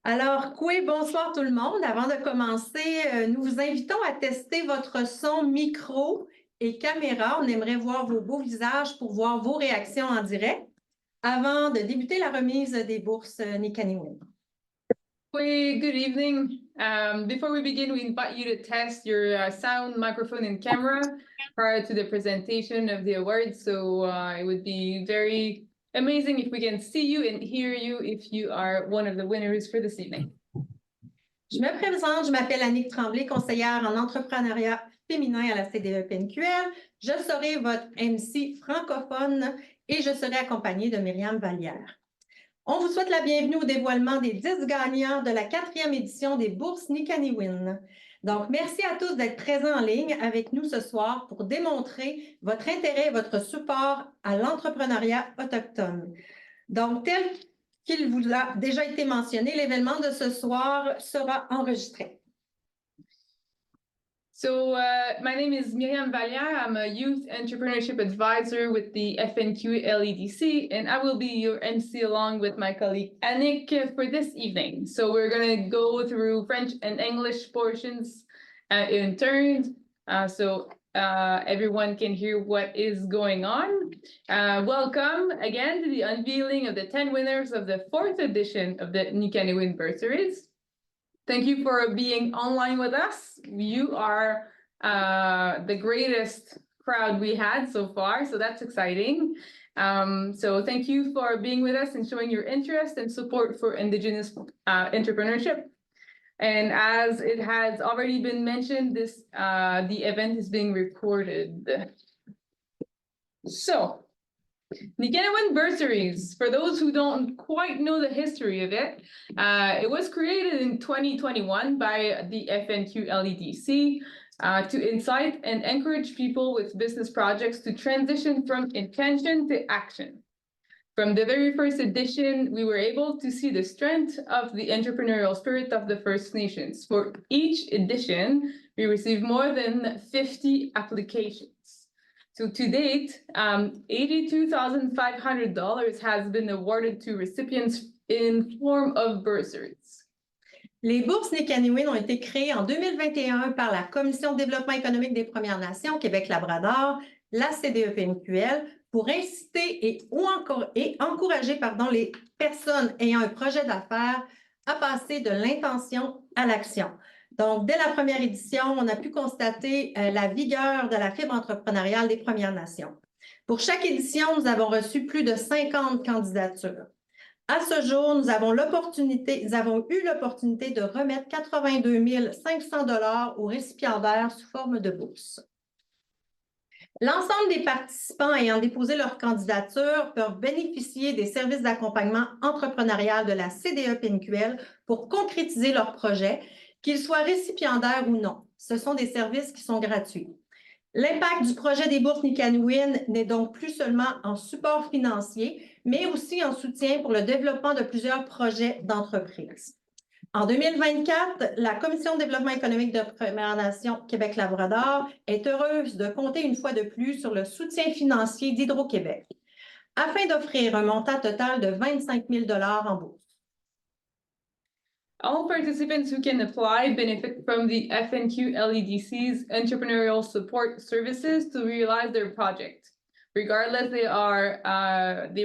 Alors, bonsoir tout le monde. Avant de commencer, nous vous invitons à tester votre son micro et caméra. On aimerait voir vos beaux visages pour voir vos réactions en direct avant de débuter la remise des bourses Nicaniwin. Good evening. Before we begin, we invite you to test your sound, microphone, and camera prior to the presentation of the awards. So it would be very amazing if we can see you and hear you if you are one of the winners for this evening. Je me présente, je m'appelle Annick Tremblay, conseillère en entrepreneuriat féminin à la CDE-PNQL. Je serai votre MC francophone et je serai accompagnée de Myriam Vallière. On vous souhaite la bienvenue au dévoilement des 10 gagnants de la 4e édition des bourses Nicaniwin. Donc, merci à tous d'être présents en ligne avec nous ce soir pour démontrer votre intérêt et votre support à l'entrepreneuriat autochtone. Donc, tel qu'il vous a déjà été mentionné, l'événement de ce soir sera enregistré. So my name is Myriam Vallière. I'm a youth entrepreneurship advisor with the FNQ LEDC, and I will be your MC along with my colleague Annick for this evening. So we're going to go through French and English portions in turn, so everyone can hear what is going on. Welcome again to the unveiling of the 10 winners of the 4th edition of the Nicaniwin Bursaries. Thank you for being online with us. You are the greatest crowd we had so far, so that's exciting. So thank you for being with us and showing your interest and support for Indigenous entrepreneurship. And as it has already been mentioned, the event is being recorded. So, Nicaniwin Bursaries, for those who don't quite know the history of it, it was created in 2021 by the FNQ LEDC to incite and encourage people with business projects to transition from intention to action. From the very first edition, we were able to see the strength of the entrepreneurial spirit of the First Nations. For each edition, we received more than 50 applications. So to date, $82,500 has been awarded to recipients in form of bursaries. Les bourses Nicaniwin ont été créées en 2021 par la Commission de développement économique des Premières Nations Québec-Labrador, la CDE-PNQL, pour inciter et encourager les personnes ayant un projet d'affaires à passer de l'intention à l'action. Donc, dès la première édition, on a pu constater la vigueur de la fibre entrepreneuriale des Premières Nations. Pour chaque édition, nous avons reçu plus de 50 candidatures. À ce jour, nous avons eu l'opportunité de remettre 82 500 $ aux récipiendaires sous forme de bourse. L'ensemble des participants ayant déposé leur candidature peuvent bénéficier des services d'accompagnement entrepreneurial de la CDE-PNQL pour concrétiser leur projet, qu'ils soient récipiendaires ou non. Ce sont des services qui sont gratuits. L'impact du projet des bourses Nicaniwin n'est donc plus seulement en support financier, mais aussi en soutien pour le développement de plusieurs projets d'entreprise. En 2024, la Commission de développement économique de Premières Nations Québec-Labrador est heureuse de compter une fois de plus sur le soutien financier d'Hydro-Québec afin d'offrir un montant total de 25 000 $ en bourse. All participants who can apply benefit from the FNQ LEDC's entrepreneurial support services to realize their project, regardless they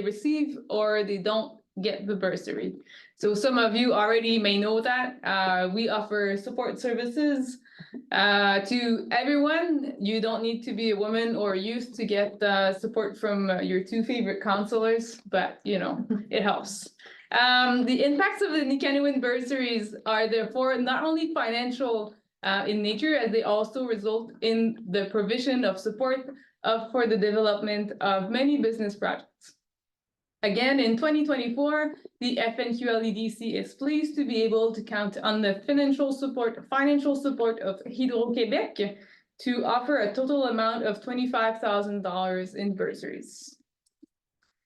receive or they don't get the bursary. So some of you already may know that we offer support services to everyone. You don't need to be a woman or youth to get support from your 2 favorite counselors, but you know, it helps. The impacts of the Nicaniwin bursaries are therefore not only financial in nature, as they also result in the provision of support for the development of many business projects. Again, in 2024, the FNQ LEDC is pleased to be able to count on the financial support of Hydro-Québec to offer a total amount of $25,000 in bursaries.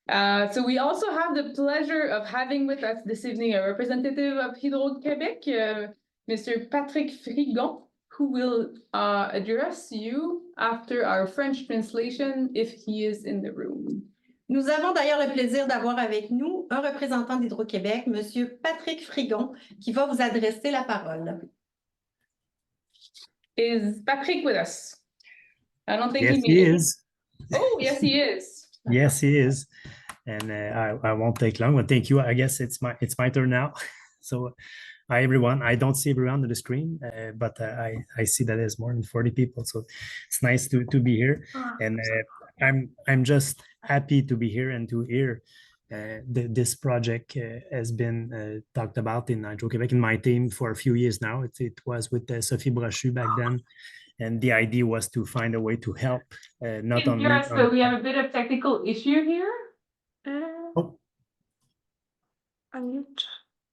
So we also have the pleasure of having with us this evening a representative of Hydro-Québec, Mr. Patrick Frigon, who will address you after our French translation if he is in the room. Nous avons d'ailleurs le plaisir d'avoir avec nous un représentant d'Hydro-Québec, M. Patrick Frigon, qui va vous adresser la parole. Is Patrick with us? I don't think Yes, he he made it. is. Oh, yes, he is. Yes, he is. And I won't take long, but thank you. I guess it's my turn now. So, hi everyone. I don't see everyone on the screen, but I see that there's more than 40 people. So it's nice to be here. And I'm just happy to be here and to hear this project has been talked about in Hydro-Québec in my team for a few years now. It was with Sophie Brochu back then. And the idea was to find a way to help not only. Yes, but we have a bit of technical issue here. Oh, Unmute.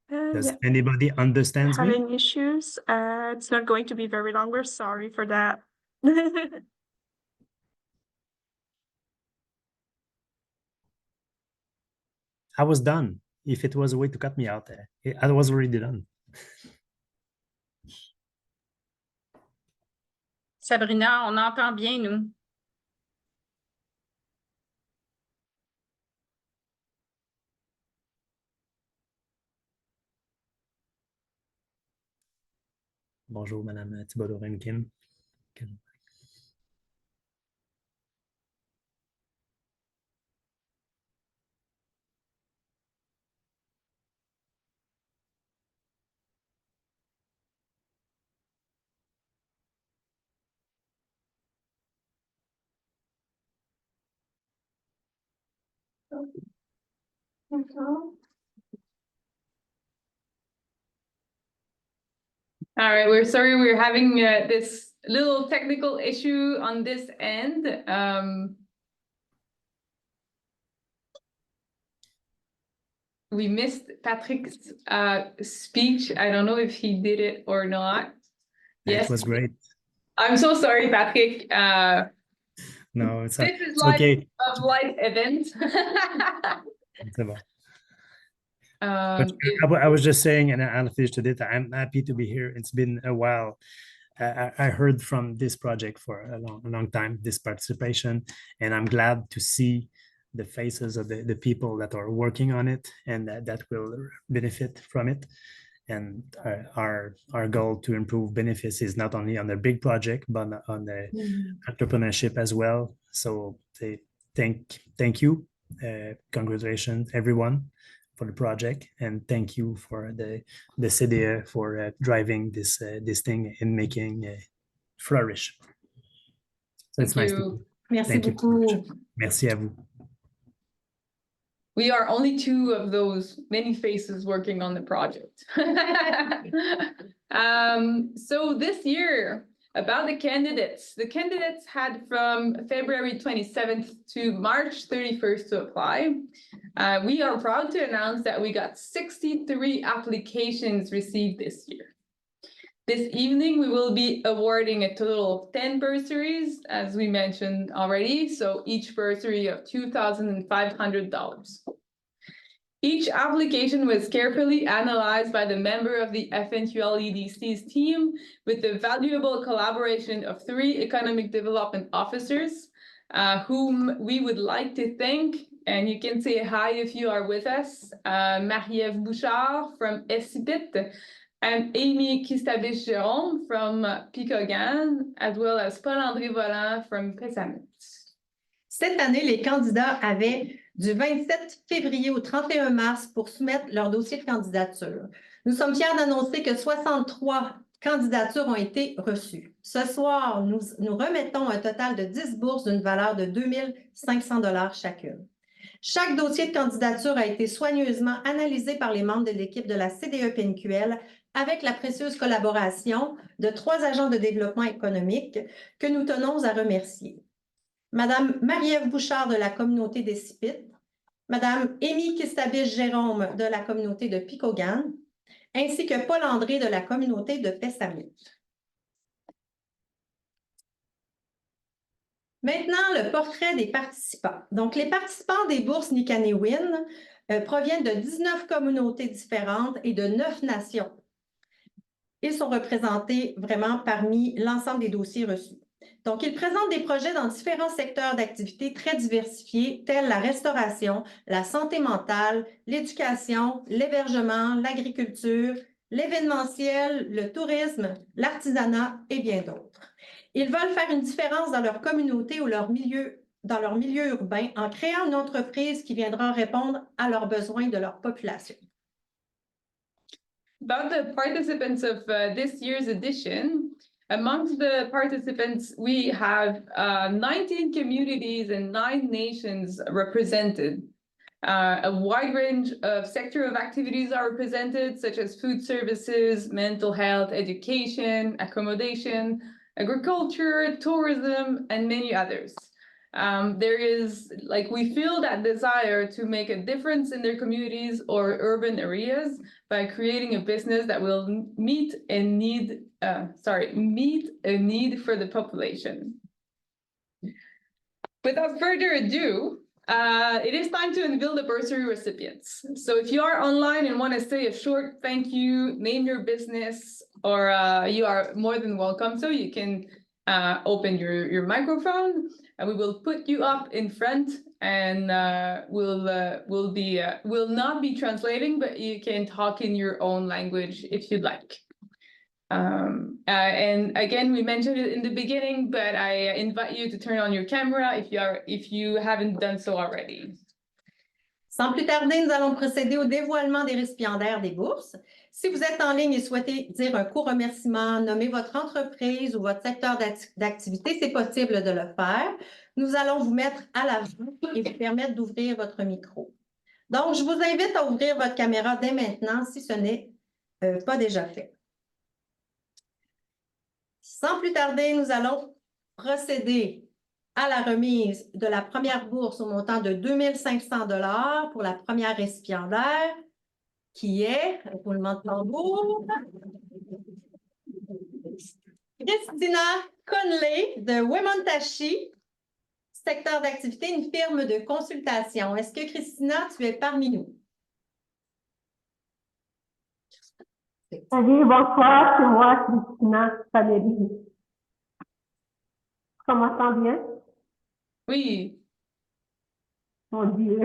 does Yeah, anybody understand me? having issues. It's not going to be very long. We're sorry for that. I was done. If it was a way to cut me out, I was already done. Sabrina, on entend bien, nous. Bonjour, Madame Thibodeau-Rankin. All right, we're sorry we're having this little technical issue on this end. We missed Patrick's speech. I don't know if he did it or not. Yes, It was great. I'm so sorry, Patrick. No, it's This is it's live okay. of live event. C'est bon. But I was just saying, and I'll finish to it. I'm happy to be here. It's been a while. I heard from this project for a long time, this participation, and I'm glad to see the faces of the people that are working on it and that will benefit from it. And our goal to improve benefits is not only on the big project, but on the entrepreneurship as well. So thank you. Congratulations, everyone, for the project, and thank you for the CDE for driving this thing and making flourish. So it's nice to. Merci Thank you. beaucoup. Merci à vous. We are only two of those many faces working on the project. So this year, about the candidates had from February 27th to March 31st to apply. We are proud to announce that we got 63 applications received this year. This evening, we will be awarding a total of 10 bursaries, as we mentioned already, so each bursary of $2,500. Each application was carefully analyzed by the member of the FNQL-EDC's team with the valuable collaboration of 3 economic development officers, whom we would like to thank, and you can say hi if you are with us, Marie-Ève Bouchard from SCPIT, and Amy Kistabich-Jérôme from Picogan, as well as Paul-André Vollant from Pessamit. Cette année, les candidats avaient du 27 février au 31 mars pour soumettre leur dossier de candidature. Nous sommes fiers d'annoncer que 63 candidatures ont été reçues. Ce soir, nous remettons un total de 10 bourses d'une valeur de 2 500 $ chacune. Chaque dossier de candidature a été soigneusement analysé par les membres de l'équipe de la CDE-PNQL avec la précieuse collaboration de 3 agents de développement économique que nous tenons à remercier. Madame Marie-Ève Bouchard de la communauté des SCPIT, Madame Amy Kistabich-Jérôme de la communauté de Picogan, ainsi que Paul-André de la communauté de Pessamit. Maintenant, le portrait des participants. Donc, les participants des bourses Nicanewin proviennent de 19 communautés différentes et de 9 nations. Ils sont représentés vraiment parmi l'ensemble des dossiers reçus. Donc, ils présentent des projets dans différents secteurs d'activité très diversifiés, tels la restauration, la santé mentale, l'éducation, l'hébergement, l'agriculture, l'événementiel, le tourisme, l'artisanat et bien d'autres. Ils veulent faire une différence dans leur communauté ou dans leur milieu urbain en créant une entreprise qui viendra répondre à leurs besoins de leur population. About the participants of this year's edition, amongst the participants, we have 19 communities and 9 nations represented. A wide range of sector of activities are represented, such as food services, mental health, education, accommodation, agriculture, tourism, and many others. There is, we feel that desire to make a difference in their communities or urban areas by creating a business that will meet a need for the population. Without further ado, it is time to unveil the bursary recipients. So if you are online and want to say a short thank you, name your business, or you are more than welcome. So you can open your microphone and we will put you up in front and we'll not be translating, but you can talk in your own language if you'd like. And again, we mentioned it in the beginning, but I invite you to turn on your camera if you haven't done so already. Sans plus tarder, nous allons procéder au dévoilement des récipiendaires des bourses. Si vous êtes en ligne et souhaitez dire un court remerciement, nommer votre entreprise ou votre secteur d'activité, c'est possible de le faire. Nous allons vous mettre à l'avant et vous permettre d'ouvrir votre micro. Donc, je vous invite à ouvrir votre caméra dès maintenant si ce n'est pas déjà fait. Sans plus tarder, nous allons procéder à la remise de la première bourse au montant de 2 500 $ pour la première récipiendaire, qui est, roulement de tambour, Christina Conley de Wemontashi, secteur d'activité, une firme de consultation. Est-ce que, Christina, tu es parmi nous? Oui, bonsoir, c'est moi, Christina Valérie. Comment ça bien? Oui. Mon Dieu,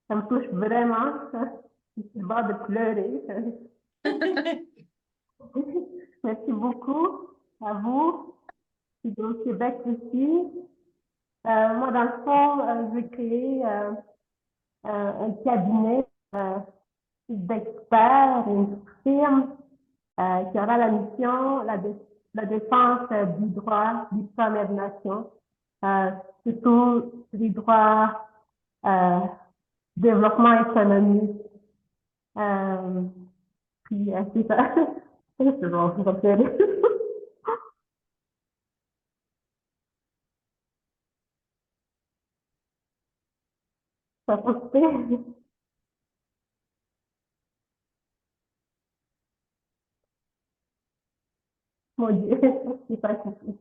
ça me touche vraiment. Je suis bas de pleurer. Merci beaucoup à vous. Je suis au Québec aussi. Moi, dans le fond, j'ai créé un cabinet d'experts, une firme qui aura la mission, la défense du droit des Premières Nations, surtout les droits développement économique. Puis c'est ça. C'est bon, je vais pleurer. Ça peut se faire. Mon Dieu, c'est pas possible.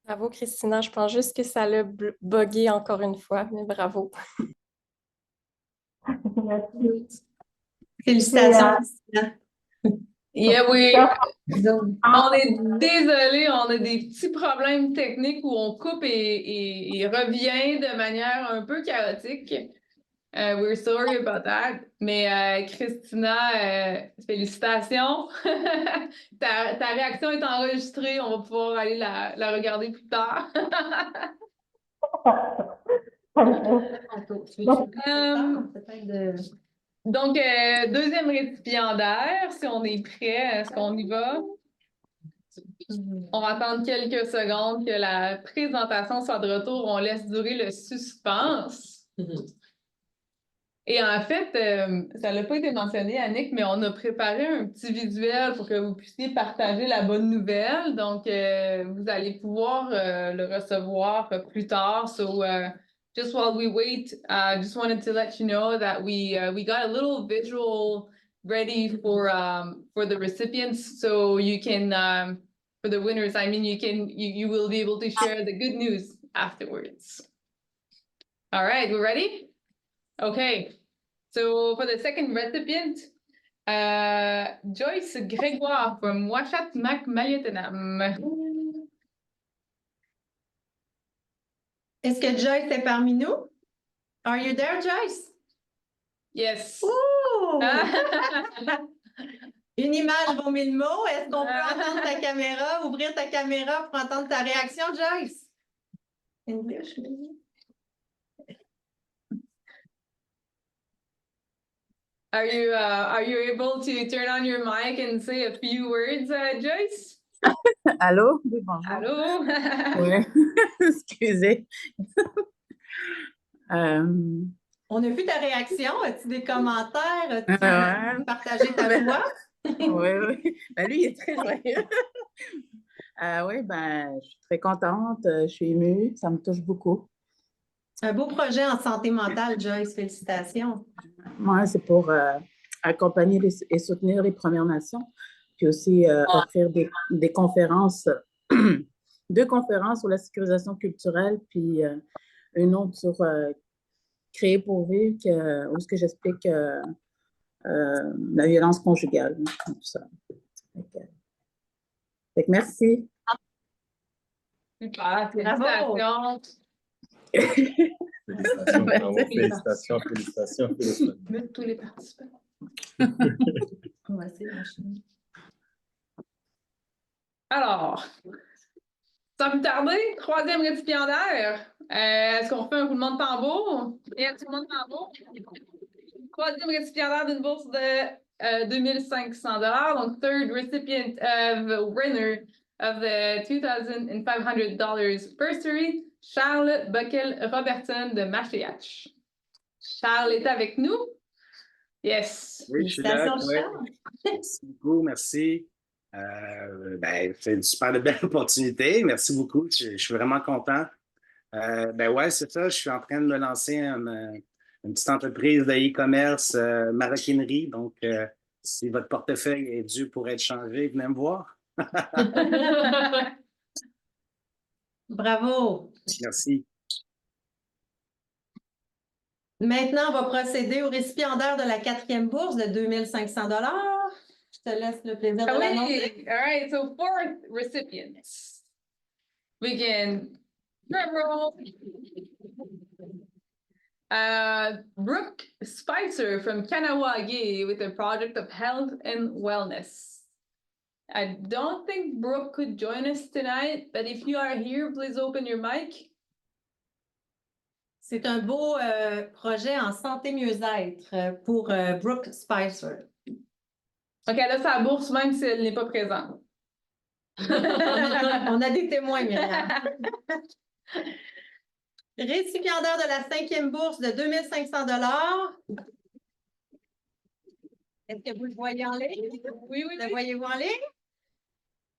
Bravo, Christina. Je pense juste que ça l'a buggé encore une fois, mais bravo. Merci. Félicitations, Christina. Yeah, oui. On est désolé, on a des petits problèmes techniques où on coupe et revient de manière un peu chaotique. We're sorry about that. Mais Christina, félicitations. Ta réaction est enregistrée. On va pouvoir aller la regarder plus tard. Donc, deuxième récipiendaire, si on est prêt, est-ce qu'on y va? On va attendre quelques secondes que la présentation soit de retour. On laisse durer le suspense. Et en fait, ça n'a pas été mentionné, Annick, mais on a préparé un petit visuel pour que vous puissiez partager la bonne nouvelle. Donc, vous allez pouvoir le recevoir plus tard. So, just while we wait, I just wanted to let you know that we got a little visual ready for the recipients, so you can for the winners. I mean, you will be able to share the good news afterwards. All right, we ready? Okay. So for the second recipient, Joyce Grégoire from Washat Mac Maliotenam. Est-ce que Joyce est parmi nous? Are you there, Joyce? Yes. Ouh! Ah. Une image vaut mille mots. Est-ce qu'on peut entendre ta caméra, ouvrir ta caméra pour entendre ta réaction, Joyce? English, maybe? Are you able to turn on your mic and say a few words, Joyce? Allô? Oui, bonjour. Allô? Ouais, excusez. On a vu ta réaction. As-tu des commentaires? As-tu Ouais. partagé ta joie? Oui, oui. Ben, lui, il est très joyeux. Oui, ben, je suis très contente, je suis émue, ça me touche beaucoup. Un beau projet en santé mentale, Joyce. Félicitations. Moi, c'est pour accompagner et soutenir les Premières Nations, puis aussi offrir des conférences, 2 conférences sur la sécurisation culturelle, puis une autre sur Créer pour vivre, où est-ce que j'explique la violence conjugale, tout ça. Fait que merci. Super, félicitations. Félicitations, bravo, félicitations, félicitations, félicitations. Mute tous les participants. On va essayer d'enchaîner. Alors, sans plus tarder, 3e récipiendaire. Est-ce qu'on fait un roulement de tambour? Et un roulement de tambour. 3e récipiendaire d'une bourse de 2500 $. Donc, 3rd recipient of winner of the $2,500 bursary, Charles Buckel-Robertson de Machiach. Charles est avec nous? Yes. Oui, je suis là. Félicitations, Ouais. Charles. Merci beaucoup, merci. C'est une super de belle opportunité. Merci beaucoup. Je suis vraiment content. Ouais, c'est ça. Je suis en train de me lancer une petite entreprise de e-commerce, maroquinerie. Donc, si votre portefeuille est dû pour être changé, venez me voir. Bravo. Merci. Maintenant, on va procéder au récipiendaire de la 4e bourse de 2500 $. Je te laisse le plaisir de l'annoncer. All right, so 4th recipients. We can drum roll. Brooke Spicer from Kanawagi with a project of health and wellness. I don't think Brooke could join us tonight, but if you are here, please open your mic. C'est un beau projet en santé mieux-être pour Brooke Spicer. OK, elle a sa bourse même si elle n'est pas présente. On a des témoins, Myriam. Récipiendaire de la 5e bourse de 2500 $. Est-ce que vous le voyez en ligne? Oui. Le voyez-vous en ligne?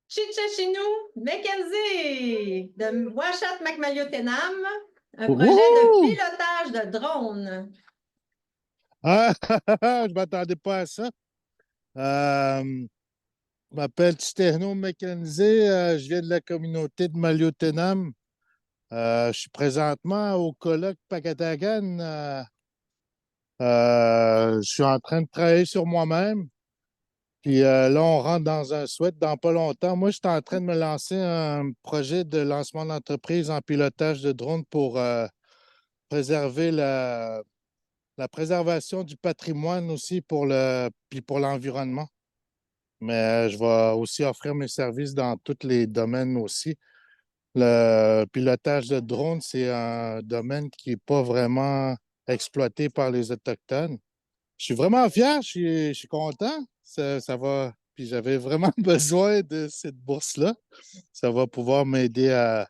Chichachinu Mackenzie de Ouachat Macmaliotenam, un projet de pilotage de drone. Ah, je ne m'attendais pas à ça. Je m'appelle Titerno Mackenzie, je viens de la communauté de Maliotenam. Je suis présentement au colloque Pacatagan. Je suis en train de travailler sur moi-même. Puis là, on rentre dans un souhait dans pas longtemps. Moi, je suis en train de me lancer un projet de lancement d'entreprise en pilotage de drone pour préserver la préservation du patrimoine aussi puis pour l'environnement. Mais je vais aussi offrir mes services dans tous les domaines aussi. Le pilotage de drone, c'est un domaine qui n'est pas vraiment exploité par les Autochtones. Je suis vraiment fier, je suis content. Ça va. Puis j'avais vraiment besoin de cette bourse-là. Ça va pouvoir m'aider à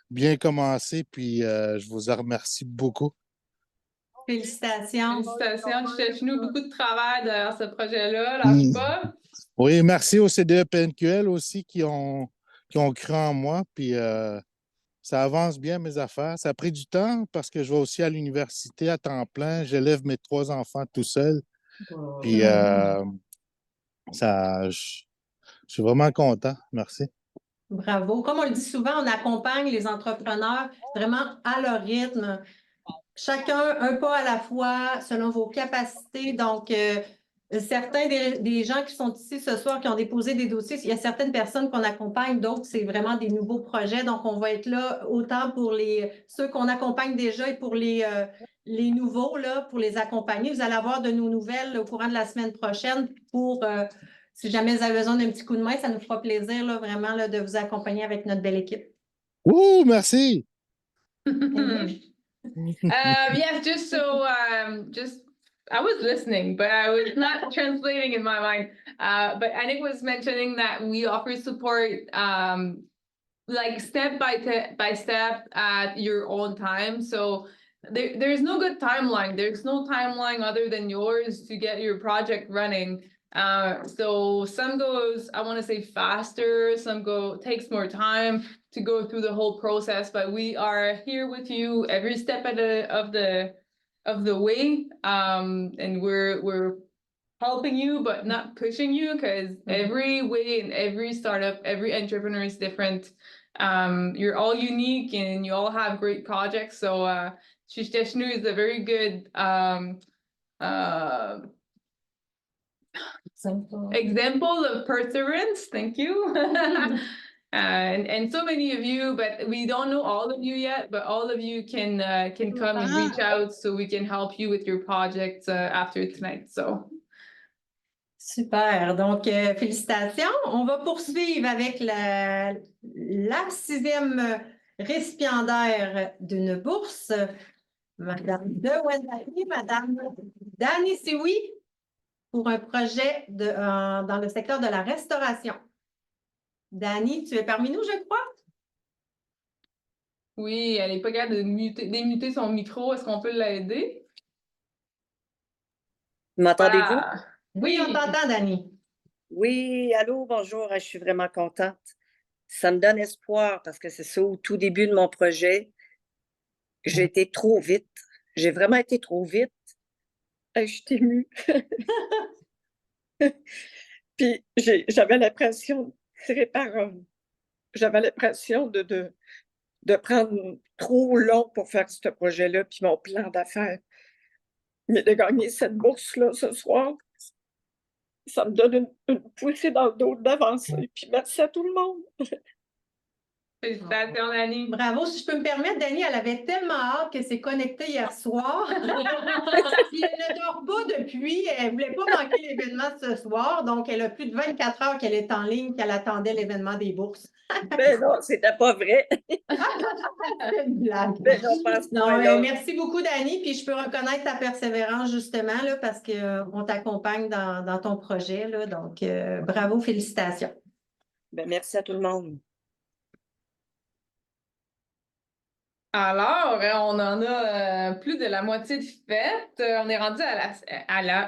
bien commencer. Puis je vous en remercie beaucoup. Félicitations. Félicitations, Chichachinu. Beaucoup de travail derrière ce projet-là. Lâche pas. Oui, merci au CDE-PNQL aussi qui ont cru en moi. Puis ça avance bien mes affaires. Ça a pris du temps parce que je vais aussi à l'université à temps plein. J'élève mes 3 enfants tout seul. Puis je suis vraiment content. Merci. Bravo. Comme on le dit souvent, on accompagne les entrepreneurs vraiment à leur rythme. Chacun un pas à la fois, selon vos capacités. Donc, certains des gens qui sont ici ce soir, qui ont déposé des dossiers, il y a certaines personnes qu'on accompagne, d'autres, c'est vraiment des nouveaux projets. Donc, on va être là autant pour ceux qu'on accompagne déjà et pour les nouveaux, là, pour les accompagner. Vous allez avoir de nos nouvelles au courant de la semaine prochaine pour, si jamais vous avez besoin d'un petit coup de main, ça nous fera plaisir, là, vraiment, là, de vous accompagner avec notre belle équipe. Ouh, merci! Yes, just so, I was listening, but I was not translating in my mind. But Anik was mentioning that we offer support, like step by step at your own time. So there's no good timeline. There's no timeline other than yours to get your project running. So some goes, I want to say faster, some takes more time to go through the whole process, but we are here with you every step of the way. And we're helping you, but not pushing you, because every way and every startup, every entrepreneur is different. You're all unique and you all have great projects. So Shisteshnu is a very good example of perseverance. Thank you. And so many of you, but we don't know all of you yet, but all of you can come and reach out so we can help you with your project after tonight. So. Super. Donc, félicitations. On va poursuivre avec la 6e récipiendaire d'une bourse, Madame Dewendali, Madame Dani Sioui, pour un projet dans le secteur de la restauration. Dani, tu es parmi nous, je crois? Oui, elle n'est pas capable de démuter son micro. Est-ce qu'on peut l'aider? M'entendez-vous? Oui, on t'entend, Dani. Oui, allô, bonjour, je suis vraiment contente. Ça me donne espoir parce que c'est ça, au tout début de mon projet, j'ai été trop vite. J'ai vraiment été trop vite. Je suis émue. Puis j'avais l'impression j'avais l'impression de prendre trop long pour faire ce projet-là, puis mon plan d'affaires. Mais de gagner cette bourse-là ce soir, ça me donne une poussée dans le dos d'avancer. Puis merci à tout le monde. Félicitations, Dani. Bravo. Si je peux me permettre, Dani, elle avait tellement hâte qu'elle s'est connectée hier soir. Puis elle ne dort pas depuis. Elle ne voulait pas manquer l'événement de ce soir. Donc, elle a plus de 24 heures qu'elle est en ligne, qu'elle attendait l'événement des bourses. Ben non, c'était pas vrai. C'est une blague. Ben non, merci beaucoup, Dani. Puis je peux reconnaître ta persévérance, justement, là, parce qu'on t'accompagne dans ton projet. Là, donc, bravo, félicitations. Ben, merci à tout le monde. Alors, on en a plus de la moitié de fête. On est rendu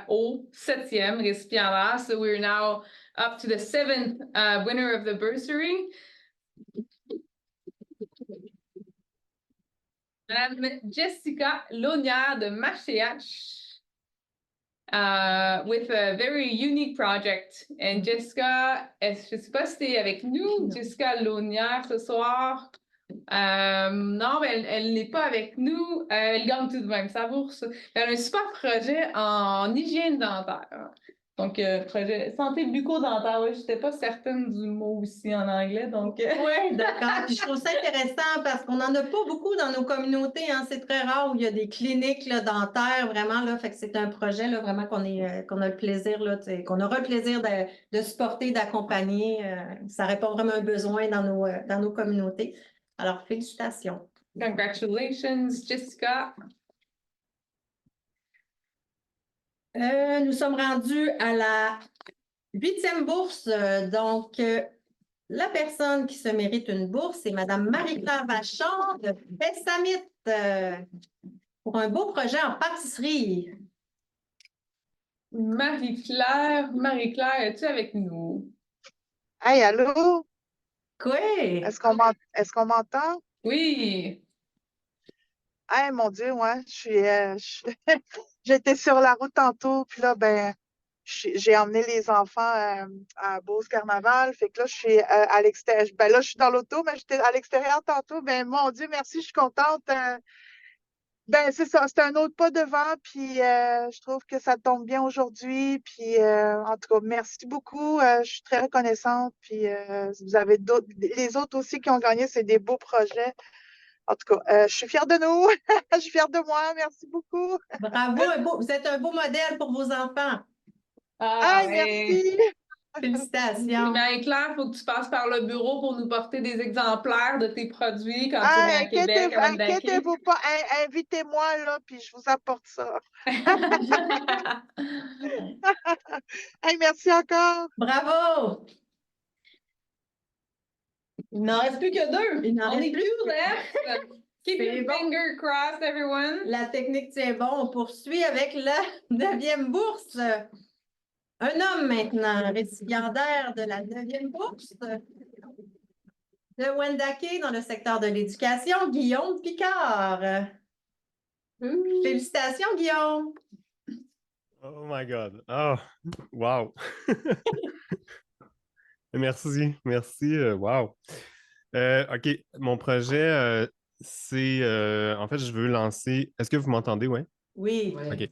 au 7e récipiendaire. So we're now up to the 7th winner of the bursary. Madame Jessica Lonière de Machéach, with a very unique project. And Jessica, je ne sais pas si tu es avec nous, Jessica Lonière, ce soir. Non, mais elle n'est pas avec nous. Elle gagne tout de même sa bourse. Elle a un super projet en hygiène dentaire. Donc, projet santé bucco-dentaire. Oui, je n'étais pas certaine du mot aussi en anglais. Donc... Oui, d'accord. Puis je trouve ça intéressant parce qu'on n'en a pas beaucoup dans nos communautés. Hein. C'est très rare où il y a des cliniques là, dentaires, vraiment. Là, fait que c'est un projet là, vraiment qu'on a le plaisir, là, qu'on aura le plaisir de supporter, d'accompagner. Ça répond vraiment à un besoin dans nos communautés. Alors, félicitations. Congratulations, Jessica. Nous sommes rendus à la 8e bourse. Donc, la personne qui se mérite une bourse, c'est Mme Marie-Claire Vachon de Pessamit pour un beau projet en pâtisserie. Marie-Claire, es-tu avec nous? Hey, allô? Oui. Est-ce qu'on m'entend? Oui. Hey, mon Dieu, ouais, j'étais sur la route tantôt, puis là, ben, j'ai emmené les enfants à Beauce Carnaval, fait que là, je suis à l'extérieur. Ben là, je suis dans l'auto, mais j'étais à l'extérieur tantôt. Ben, mon Dieu, merci, je suis contente. Ben, c'est ça, c'est un autre pas devant, puis je trouve que ça tombe bien aujourd'hui. Puis en tout cas, merci beaucoup. Je suis très reconnaissante. Puis vous avez les autres aussi qui ont gagné, c'est des beaux projets. En tout cas, je suis fière de nous. Je suis fière de moi. Merci beaucoup. Bravo, vous êtes un beau modèle pour vos enfants. Ah, merci. Félicitations. Ben, Claire, il faut que tu passes par le bureau pour nous porter des exemplaires de tes produits quand tu viens à Québec. Inquiétez-vous pas. Invitez-moi, là, puis je vous apporte ça. Merci encore. Bravo. Il n'en reste plus que deux. Il n'en reste plus. Two left. Keep your finger crossed, everyone. La technique tient bon. On poursuit avec la 9e bourse. Un homme maintenant, récipiendaire de la 9e bourse de Wendake dans le secteur de l'éducation, Guillaume Picard. Félicitations, Guillaume. Oh my God. Oh, wow. Merci. Wow. OK, mon projet, c'est... en fait, je veux lancer... Est-ce que vous m'entendez, ouais? Oui. OK.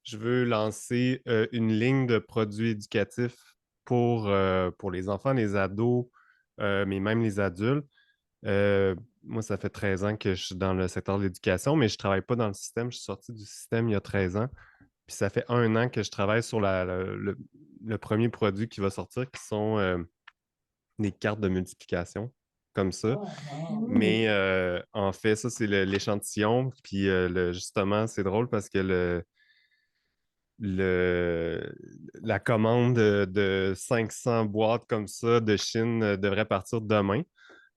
Je veux lancer une ligne de produits éducatifs pour les enfants, les ados, mais même les adultes. Moi, ça fait 13 ans que je suis dans le secteur de l'éducation, mais je ne travaille pas dans le système. Je suis sorti du système il y a 13 ans. Puis ça fait 1 an que je travaille sur le premier produit qui va sortir, qui sont des cartes de multiplication, comme ça. Mais en fait, ça, c'est l'échantillon. Puis justement, c'est drôle parce que la commande de 500 boîtes comme ça de Chine devrait partir demain.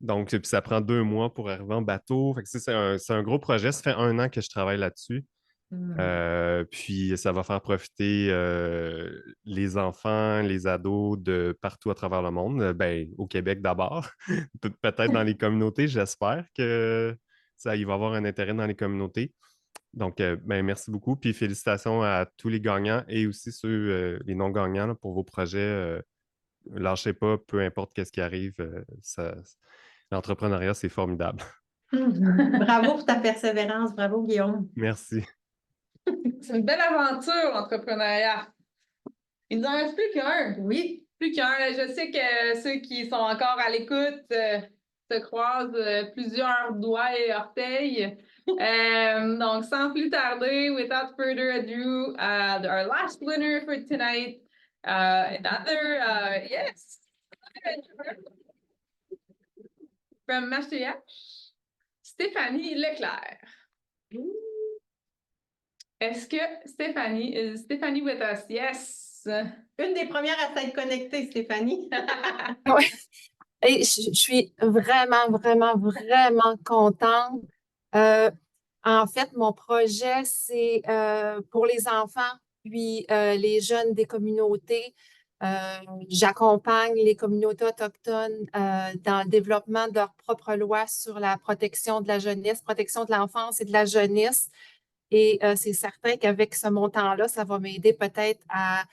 Donc, puis ça prend 2 mois pour arriver en bateau. Fait que c'est un gros projet. Ça fait 1 an que je travaille là-dessus. Puis ça va faire profiter les enfants, les ados de partout à travers le monde. Ben, au Québec d'abord. Peut-être dans les communautés, j'espère que ça il va y avoir un intérêt dans les communautés. Donc, ben, merci beaucoup. Puis félicitations à tous les gagnants et aussi ceux, les non-gagnants là, pour vos projets. Lâchez pas, peu importe qu'est-ce qui arrive. L'entrepreneuriat, c'est formidable. Bravo pour ta persévérance. Bravo, Guillaume. Merci. C'est une belle aventure, l'entrepreneuriat. Il n'en reste plus qu'un. Oui. Plus qu'un. Je sais que ceux qui sont encore à l'écoute se croisent plusieurs doigts et orteils. Donc, sans plus tarder, without further ado, our last winner for tonight, yes, from Machiach, Stéphanie Leclerc. Est-ce que Stéphanie with us? Yes. Une des premières à s'être connectée, Stéphanie. Oui. Et je suis vraiment contente. En fait, mon projet, c'est pour les enfants, puis les jeunes des communautés. J'accompagne les communautés autochtones dans le développement de leur propre loi sur la protection de la jeunesse, protection de l'enfance et de la jeunesse. Et c'est certain qu'avec ce montant-là, ça va m'aider peut-être à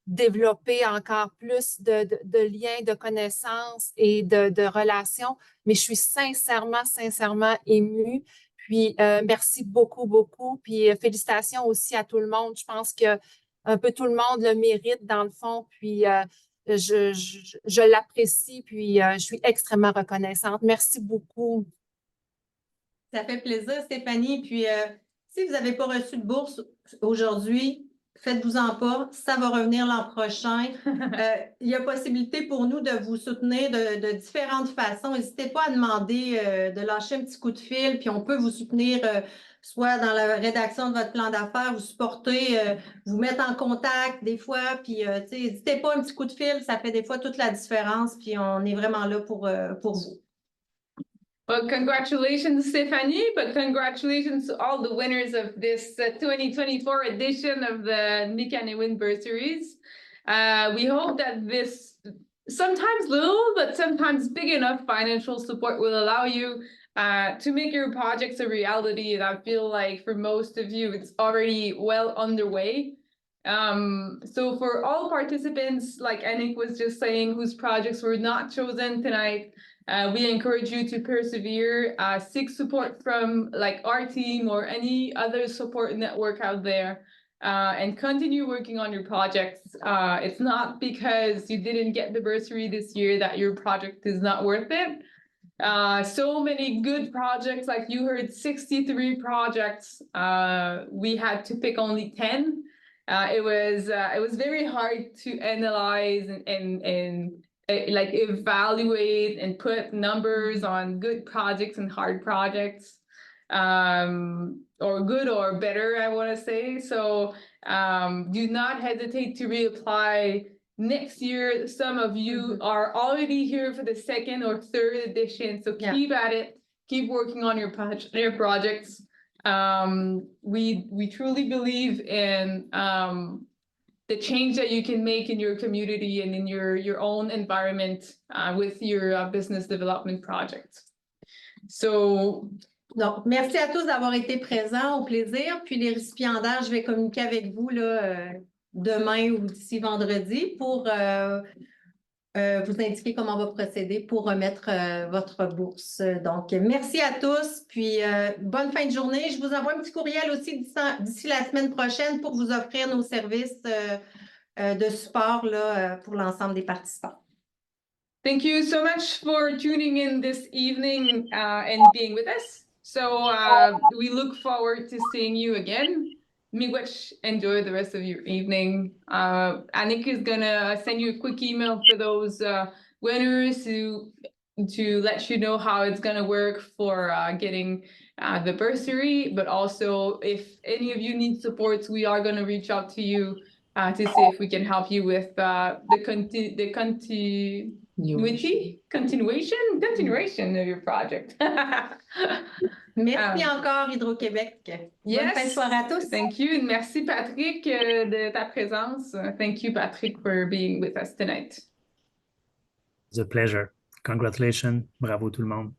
développer encore plus de liens, de connaissances et de relations. Mais je suis sincèrement émue. Puis, merci beaucoup. Puis, félicitations aussi à tout le monde. Je pense que un peu tout le monde le mérite dans le fond. Puis, je l'apprécie. Puis, je suis extrêmement reconnaissante. Merci beaucoup. Ça fait plaisir, Stéphanie. Puis, si vous n'avez pas reçu de bourse aujourd'hui, faites-vous-en pas, ça va revenir l'an prochain. Il y a possibilité pour nous de vous soutenir de différentes façons. N'hésitez pas à demander de lâcher un petit coup de fil, puis on peut vous soutenir soit dans la rédaction de votre plan d'affaires, vous supporter, vous mettre en contact des fois, puis n'hésitez pas, un petit coup de fil, ça fait des fois toute la différence, puis on est vraiment là pour vous. Well, congratulations, Stephanie, but congratulations to all the winners of this 2024 edition of the Nikanewin Bursaries. We hope that this sometimes little, but sometimes big enough financial support will allow you to make your projects a reality. And I feel like for most of you, it's already well underway. So for all participants, like Anik was just saying, whose projects were not chosen tonight, we encourage you to persevere, seek support from like our team or any other support network out there, and continue working on your projects. It's not because you didn't get the bursary this year that your project is not worth it. So many good projects, like you heard 63 projects. We had to pick only 10. It was very hard to analyze and like evaluate and put numbers on good projects and hard projects, or good or better, I want to say. So do not hesitate to reapply next year. Some of you are already here for the second or third edition, so keep at it, keep working on your projects. We truly believe in the change that you can make in your community and in your own environment with your business development project. So, donc, merci à tous d'avoir été présents, au plaisir. Puis les récipiendaires, je vais communiquer avec vous là, demain ou d'ici vendredi pour vous indiquer comment on va procéder pour remettre votre bourse. Donc, merci à tous, puis bonne fin de journée. Je vous envoie un petit courriel aussi d'ici la semaine prochaine pour vous offrir nos services de support là, pour l'ensemble des participants. Thank you so much for tuning in this evening and being with us. So we look forward to seeing you again. Miigwech, enjoy the rest of your evening. Anik is gonna send you a quick email for those winners to let you know how it's gonna work for getting the bursary. But also, if any of you need support, we are gonna reach out to you to see if we can help you with the continuation of your project. Merci encore, Hydro-Québec. Bonne fin de soirée à tous. Thank you. Merci, Patrick, de ta présence. Thank you, Patrick, for being with us tonight. It's a pleasure. Congratulations. Bravo tout le monde.